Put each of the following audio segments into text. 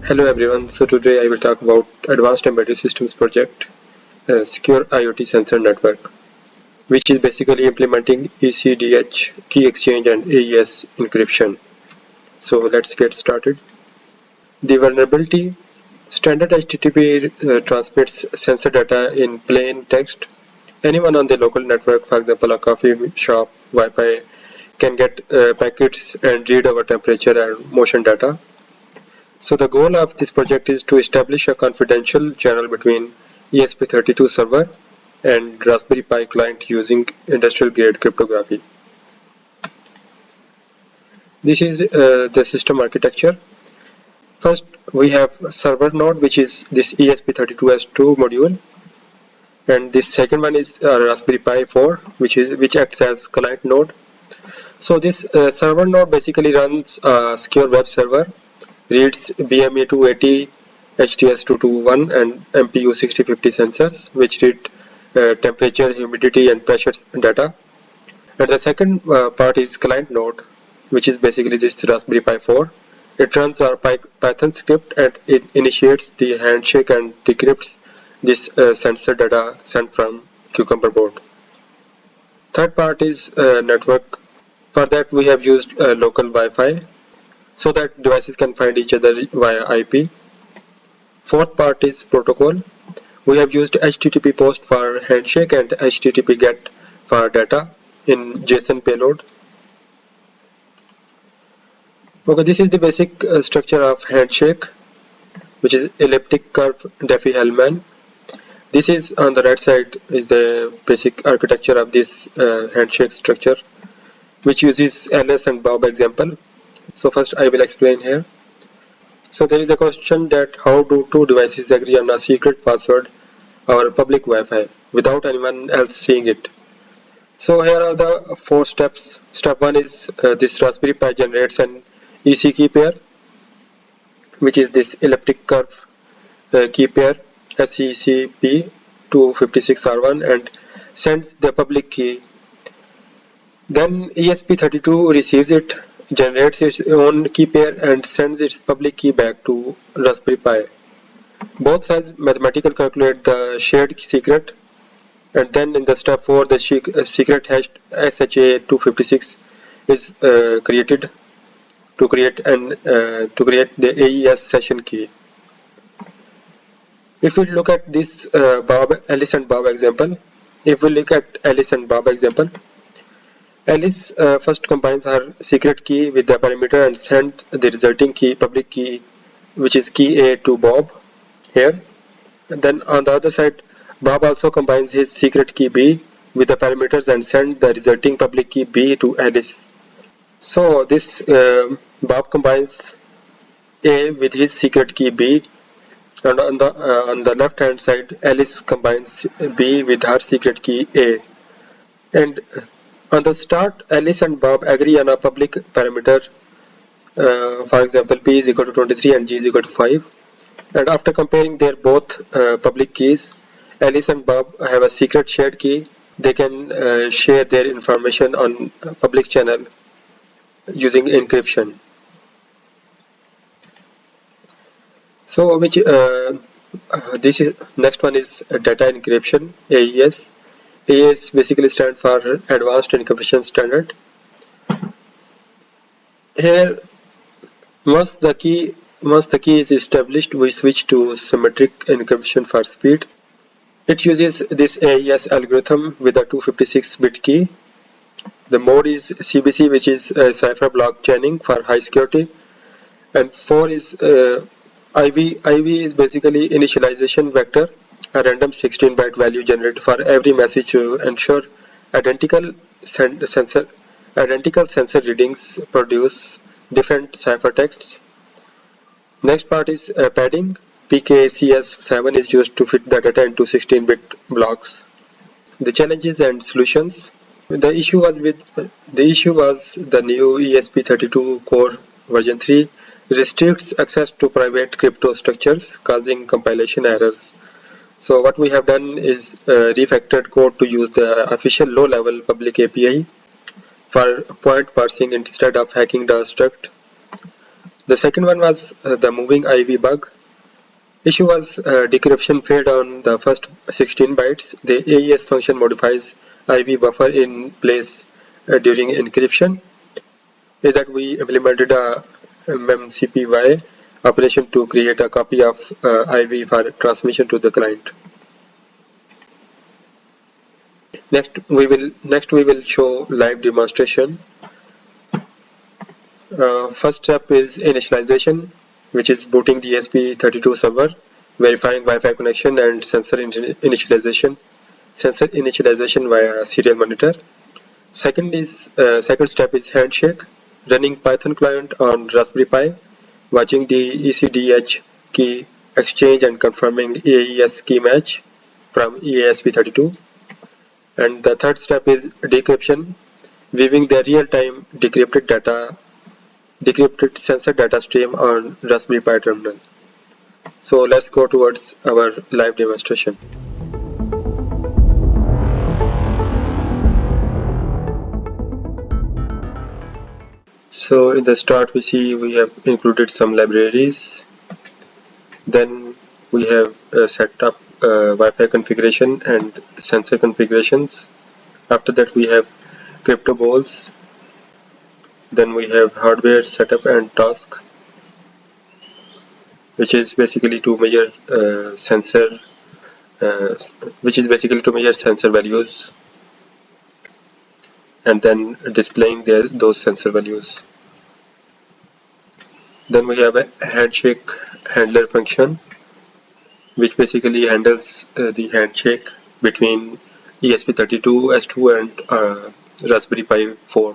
Hello everyone, so today I will talk about Advanced Embedded Systems project, Secure IoT Sensor Network, which is basically implementing ECDH, key exchange and AES encryption. So let's get started. The vulnerability: standard HTTP transmits sensor data in plain text. Anyone on the local network, for example a coffee shop, Wi-Fi, can get packets and read our temperature and motion data. So the goal of this project is to establish a confidential channel between ESP32 server and Raspberry Pi client using industrial grade cryptography. This is the system architecture. First we have server node, which is this ESP32S2 module, and this second one is Raspberry Pi 4, which acts as client node. So this server node basically runs a secure web server, reads BME280, HTS221 and MPU6050 sensors, which read temperature, humidity and pressure data. And the second part is client node, which is basically this Raspberry Pi 4. It runs our Python script and it initiates the handshake and decrypts this sensor data sent from Cucumber board. Third part is network. For that we have used local Wi-Fi, so that devices can find each other via IP. Fourth part is protocol. We have used HTTP post for handshake and HTTP get for data in JSON payload. Okay, this is the basic structure of handshake, which is elliptic curve Diffie-Hellman. This is on the right side is the basic architecture of this handshake structure, which uses Alice and Bob example. So first I will explain here. So there is a question that how do two devices agree on a secret password or public Wi-Fi without anyone else seeing it? So here are the 4 steps. Step 1 is this Raspberry Pi generates an EC key pair, which is this elliptic curve key pair SECP256R1, and sends the public key. Then ESP32 receives it, generates its own key pair and sends its public key back to Raspberry Pi. Both sides mathematically calculate the shared secret, and then in the step 4 the secret hash SHA256 is created to create the AES session key. If we look at this Alice and Bob example, Alice first combines her secret key with the parameter and sends the resulting key, public key, which is key A, to Bob here. And then on the other side, Bob also combines his secret key B with the parameters and sends the resulting public key B to Alice. So this Bob combines A with his secret key B, and on the left hand side Alice combines B with her secret key A. And on the start, Alice and Bob agree on a public parameter, for example P is equal to 23 and G is equal to 5, and after comparing their both public keys, Alice and Bob have a secret shared key. They can share their information on public channel using encryption. So this is next one is data encryption, AES. AES basically stands for Advanced Encryption Standard. Here, once the key is established, we switch to symmetric encryption for speed. It uses this AES algorithm with a 256-bit key. The mode is CBC, which is cipher block chaining for high security, and 4 is IV. IV is basically initialization vector, a random 16-byte value generated for every message to ensure identical sensor readings produce different ciphertexts. Next part is padding. PKCS7 is used to fit the data into 16-bit blocks. The challenges and solutions. The issue was the new ESP32 core version 3 restricts access to private crypto structures, causing compilation errors. So what we have done is refactored code to use the official low-level public API for point parsing instead of hacking the struct. The second one was the moving IV bug. Issue was decryption failed on the first 16 bytes. The AES function modifies IV buffer in place during encryption. Is that we implemented a memcpy operation to create a copy of IV for transmission to the client. Next we will show live demonstration. First step is initialization, which is booting the ESP32 server, verifying Wi-Fi connection, and sensor initialization via serial monitor. Second step is handshake, running Python client on Raspberry Pi, watching the ECDH key exchange and confirming AES key match from ESP32. And the third step is decryption, viewing the real-time decrypted sensor data stream on Raspberry Pi terminal. So let's go towards our live demonstration. So in the start we see we have included some libraries. Then we have set up Wi-Fi configuration and sensor configurations. After that we have crypto goals. Then we have hardware setup and task, which is basically to measure sensor values and then displaying those sensor values. Then we have a handshake handler function, which basically handles the handshake between ESP32 S2 and Raspberry Pi 4.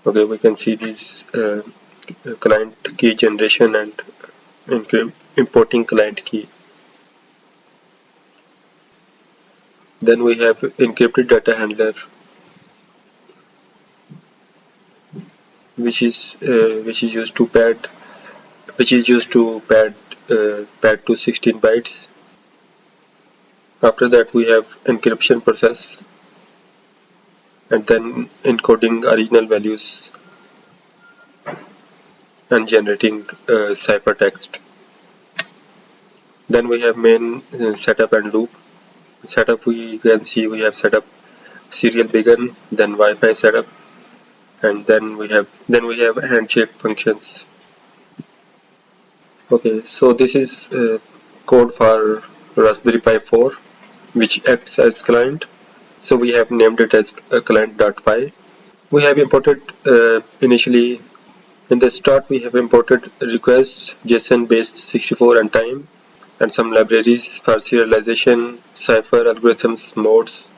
Okay, we can see these client key generation and importing client key. Then we have encrypted data handler, which is used to pad to 16 bytes. After that we have encryption process and then encoding original values and generating ciphertext. Then we have main setup and loop. Setup, we can see we have set up serial begin, then Wi-Fi setup, and then we have handshake functions. Okay, so this is code for Raspberry Pi 4, which acts as client. So we have named it as client.py. We have imported initially in the start we have imported requests, JSON based 64 and time, and some libraries for serialization, cipher, algorithms, modes.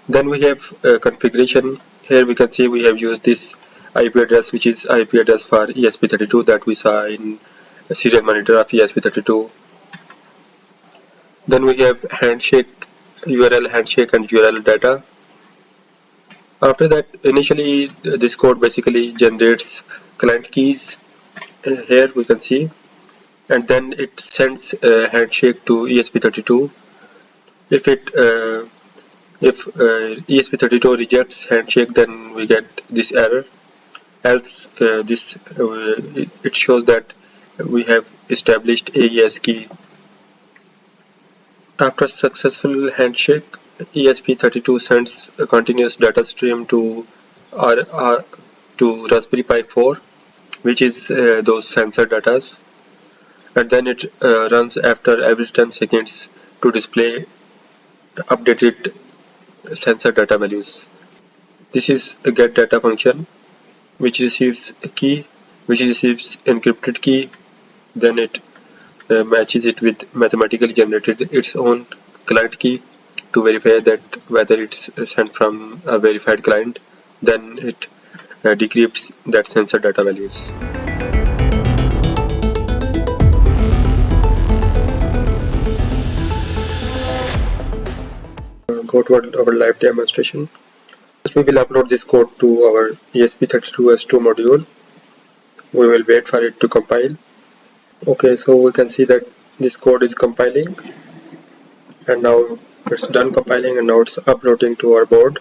Then we have configuration. Here we can see we have used this IP address, which is IP address for ESP32 that we saw in a serial monitor of ESP32. Then we have handshake, URL handshake and URL data. After that, initially this code basically generates client keys. Here we can see, and then it sends a handshake to ESP32. If ESP32 rejects handshake, then we get this error. Else it shows that we have established AES key. After successful handshake, ESP32 sends a continuous data stream to Raspberry Pi 4, which is those sensor datas, and then it runs after every 10 seconds to display updated sensor data values. This is a get data function, which receives a key, which receives encrypted key, then it matches it with mathematically generated its own client key to verify that whether it's sent from a verified client. Then it decrypts that sensor data values. Go to our live demonstration. First we will upload this code to our ESP32S2 module. We will wait for it to compile. Okay, so we can see that this code is compiling, and now it's done compiling, and now it's uploading to our board.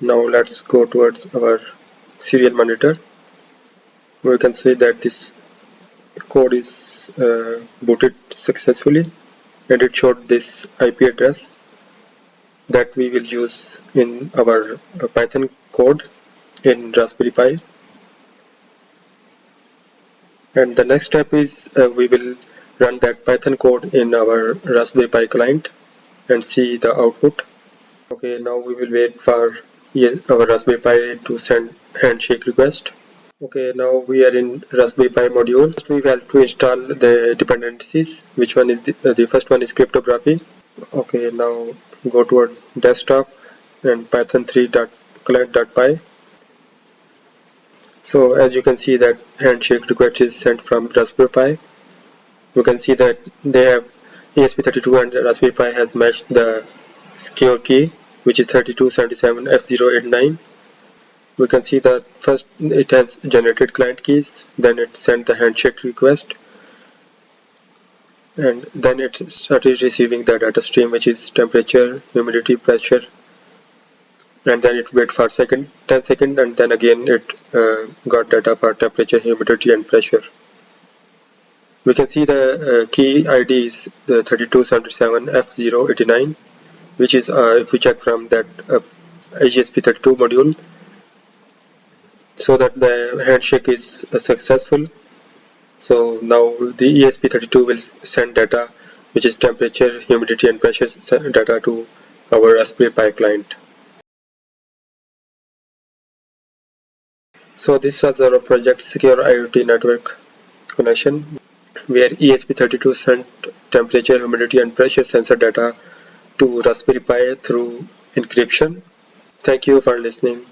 Now let's go towards our serial monitor. We can see that this code is booted successfully, and it showed this IP address that we will use in our Python code in Raspberry Pi. And the next step is we will run that Python code in our Raspberry Pi client and see the output. Okay, now we will wait for our Raspberry Pi to send handshake request. Okay, now we are in Raspberry Pi module. First we have to install the dependencies. Which one is the first one is cryptography. Okay, now go to our desktop and python3.client.py. So as you can see that handshake request is sent from Raspberry Pi. You can see that they have ESP32 and Raspberry Pi has matched the secure key, which is 3277F089. We can see that first it has generated client keys, then it sent the handshake request, and then it started receiving the data stream, which is temperature, humidity, pressure, and then it wait for 10 seconds, and then again it got data for temperature, humidity, and pressure. We can see the key ID is 3277F089, which is if we check from that ESP32 module, so that the handshake is successful. So now the ESP32 will send data, which is temperature, humidity, and pressure data to our Raspberry Pi client. So this was our project Secure IoT Network Connection, where ESP32 sent temperature, humidity, and pressure sensor data to Raspberry Pi through encryption. Thank you for listening.